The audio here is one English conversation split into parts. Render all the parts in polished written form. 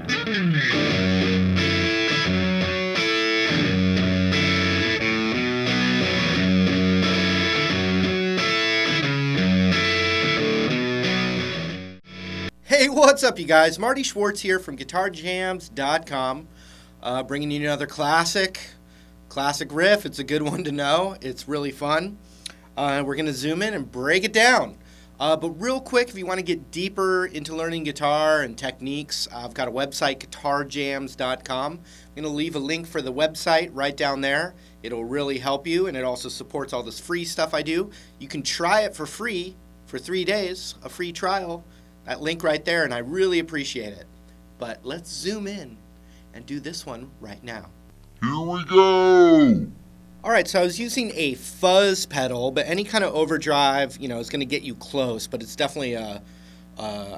Hey, what's up, you guys? Marty Schwartz here from GuitarJams.com, bringing you another classic riff. It's a good one to know. It's really fun. We're going to zoom in and break it down. But real quick, if you want to get deeper into learning guitar and techniques, I've got a website, GuitarJams.com. I'm going to leave a link for the website right down there. It'll really help you, and it also supports all this free stuff I do. You can try it for free for 3 days, a free trial. That link right there, and I really appreciate it. But let's zoom in and do this one right now. Here we go! Alright, so I was using a fuzz pedal, but any kind of overdrive, is going to get you close, but it's definitely I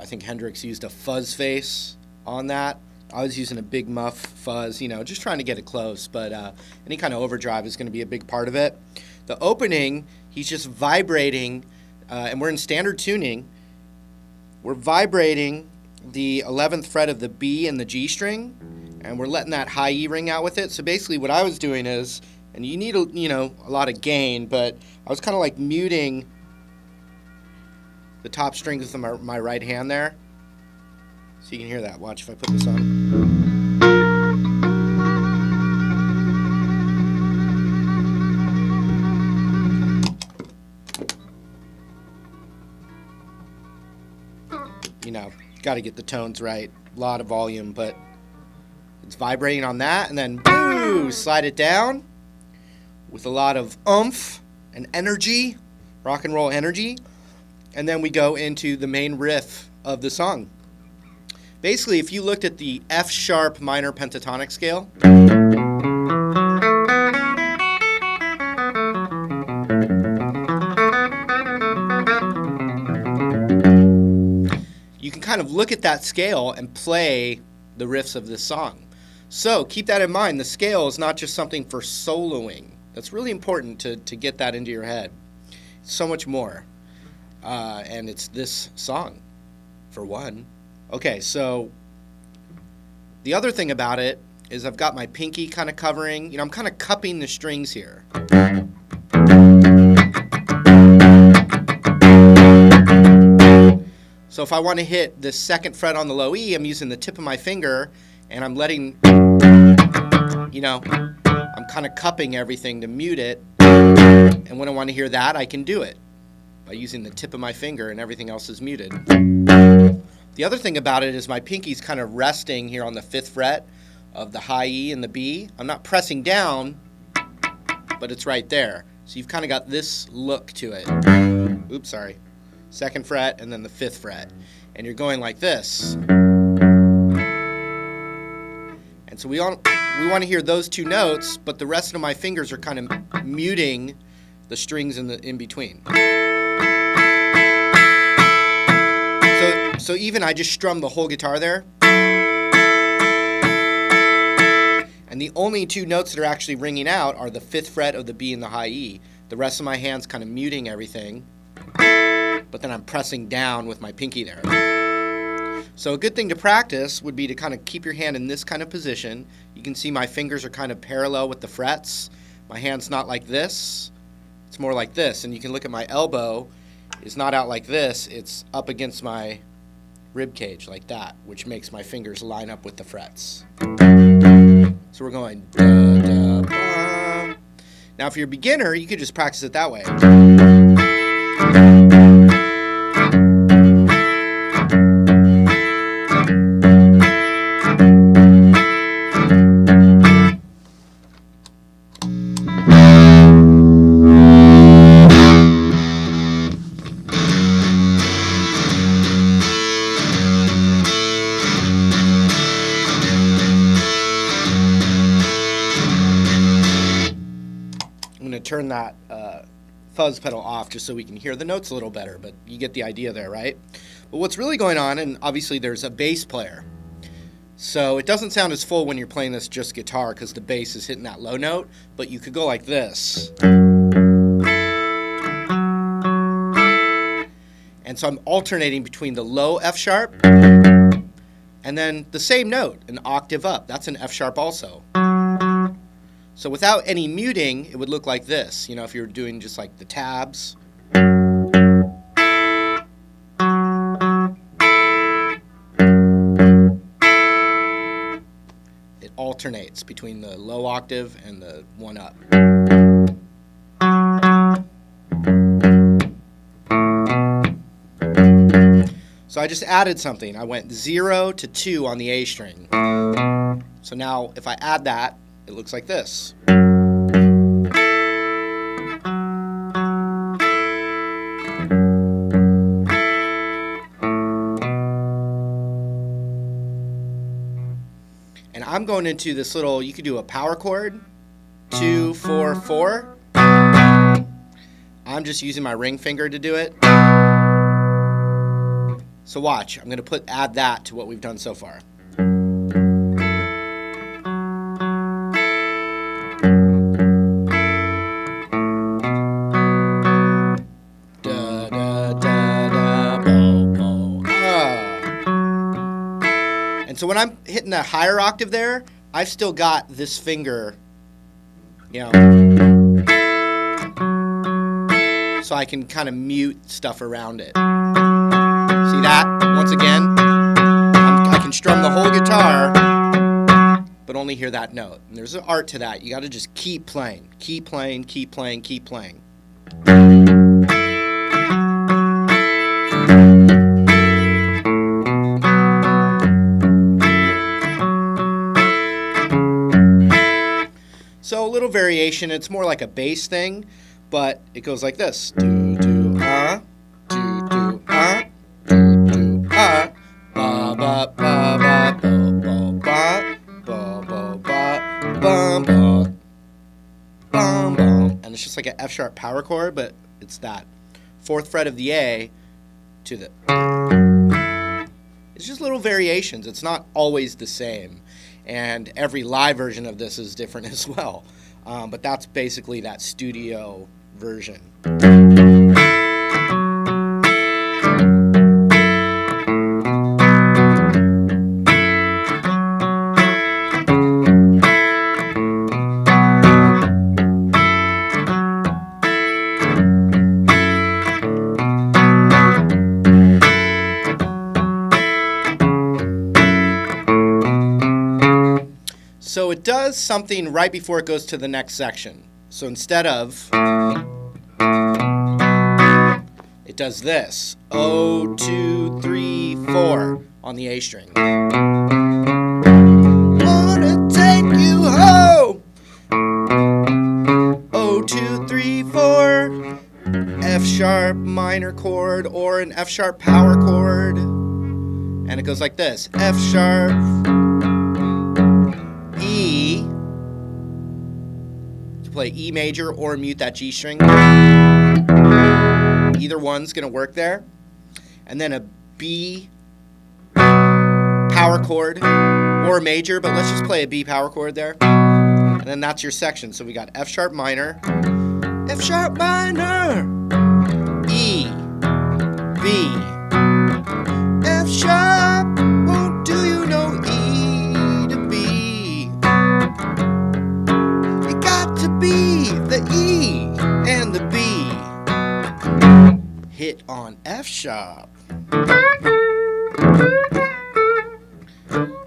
think Hendrix used a fuzz face on that. I was using a big muff fuzz, just trying to get it close, but any kind of overdrive is going to be a big part of it. The opening, he's just vibrating, and we're in standard tuning. We're vibrating the 11th fret of the B and the G string, and we're letting that high E ring out with it. So basically what I was doing is, and you need a lot of gain, but I was kind of like muting the top strings with my right hand there. So you can hear that. Watch if I put this on. Got to get the tones right. A lot of volume, but it's vibrating on that, and then boo, slide it down with a lot of oomph and energy, rock and roll energy, and then we go into the main riff of the song. Basically, if you looked at the F sharp minor pentatonic scale, you can kind of look at that scale and play the riffs of this song. So keep that in mind. The scale is not just something for soloing. That's really important to get that into your head. It's so much more. And it's this song, for one. Okay, so the other thing about it is I've got my pinky kind of covering. I'm kind of cupping the strings here. So if I want to hit the 2nd fret on the low E, I'm using the tip of my finger, and I'm letting, I'm kind of cupping everything to mute it. And when I want to hear that, I can do it by using the tip of my finger, and everything else is muted. The other thing about it is my pinky's kind of resting here on the 5th fret of the high E and the B. I'm not pressing down, but it's right there. So you've kind of got this look to it. Oops, sorry. 2nd fret and then the 5th fret, and you're going like this. And so we want to hear those 2 notes, but the rest of my fingers are kind of muting the strings in between. So even I just strum the whole guitar there, and the only 2 notes that are actually ringing out are the 5th fret of the B and the high E. The rest of my hand's kind of muting everything, but then I'm pressing down with my pinky there. So a good thing to practice would be to kind of keep your hand in this kind of position. You can see my fingers are kind of parallel with the frets. My hand's not like this. It's more like this. And you can look at my elbow. It's not out like this. It's up against my rib cage like that, which makes my fingers line up with the frets. So we're going da, da, ba. Now if you're a beginner, you could just practice it that way. Turn that fuzz pedal off just so we can hear the notes a little better, but you get the idea there, right? But what's really going on, and obviously there's a bass player, so it doesn't sound as full when you're playing this just guitar because the bass is hitting that low note, but you could go like this. And so I'm alternating between the low F sharp and And then the same note, an octave up. That's an F sharp also. So without any muting, it would look like this. You know, if you were doing just like the tabs. It alternates between the low octave and the one up. So I just added something. I went 0 to 2 on the A string. So now if I add that, it looks like this. And I'm going into this little, you could do a power chord, 2, 4, 4. I'm just using my ring finger to do it. So watch, I'm going to add that to what we've done so far. Da, da, da, da, bo, bo, ah. And so when I'm hitting that higher octave there, I've still got this finger, you know, so I can kind of mute stuff around it. See that? Once again, I can strum the whole guitar, but only hear that note. And there's an art to that. You got to just keep playing, keep playing, keep playing, keep playing. So a little variation. It's more like a bass thing, but it goes like this. Do, do, do, do, ba, ba, ba, ba, ba, bo, bo, ba, bo, bo, ba, bum, bum, bum, bum. And it's just like an F sharp power chord, but it's that 4th fret of the A to the. It's just little variations. It's not always the same. And every live version of this is different as well. But that's basically that studio version. So it does something right before it goes to the next section. So instead of, it does this. 0, 2, 3, 4 on the A string. Wanna take you home. 0, 2, 3, 4. F sharp minor chord or an F sharp power chord. And it goes like this. F sharp, E, to play E major or mute that G string. Either one's going to work there. And then a B power chord or major, but let's just play a B power chord there. And then that's your section. So we got F sharp minor, F sharp minor, E, B, F sharp, oh, do you know E to B? It got to be the E and the B. Hit on F sharp.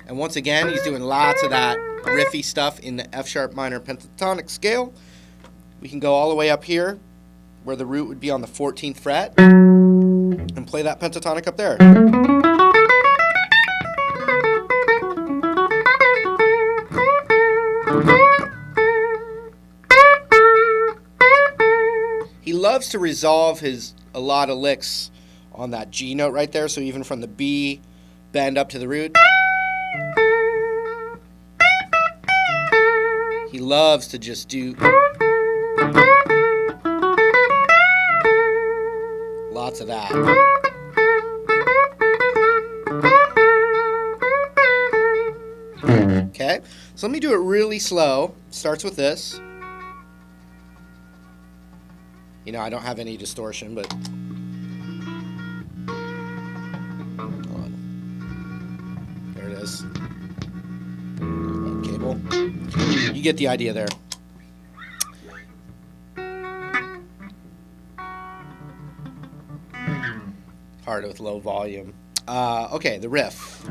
And once again, he's doing lots of that riffy stuff in the F sharp minor pentatonic scale. We can go all the way up here where the root would be on the 14th fret and play that pentatonic up there. He loves to resolve a lot of licks on that G note right there, so even from the B bend up to the root. He loves to just do lots of that. Okay, so let me do it really slow. Starts with this. You know, I don't have any distortion, but hold on. There it is. Cable. You get the idea there. Hard with low volume. Okay, the riff.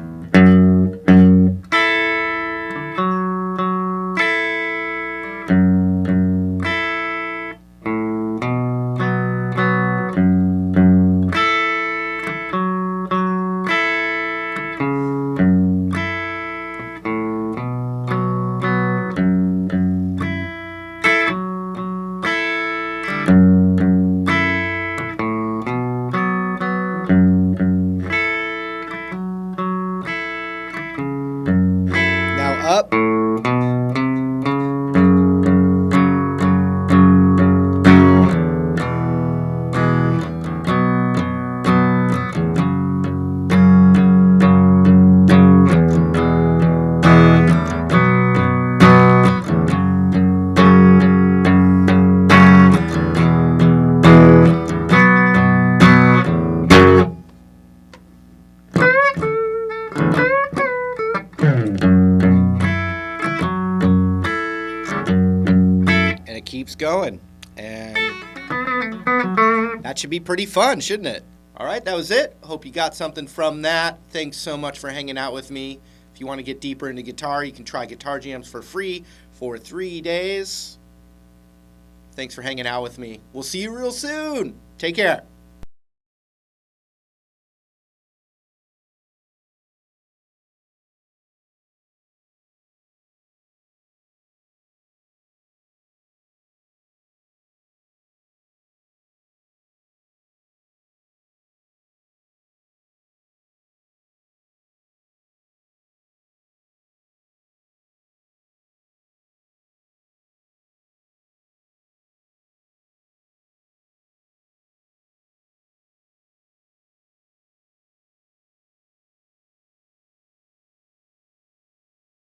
Now up. And it keeps going. And that should be pretty fun, shouldn't it? All right, that was it. Hope you got something from that. Thanks so much for hanging out with me. If you want to get deeper into guitar, you can try Guitar Jams for free for 3 days. Thanks for hanging out with me. We'll see you real soon. Take care.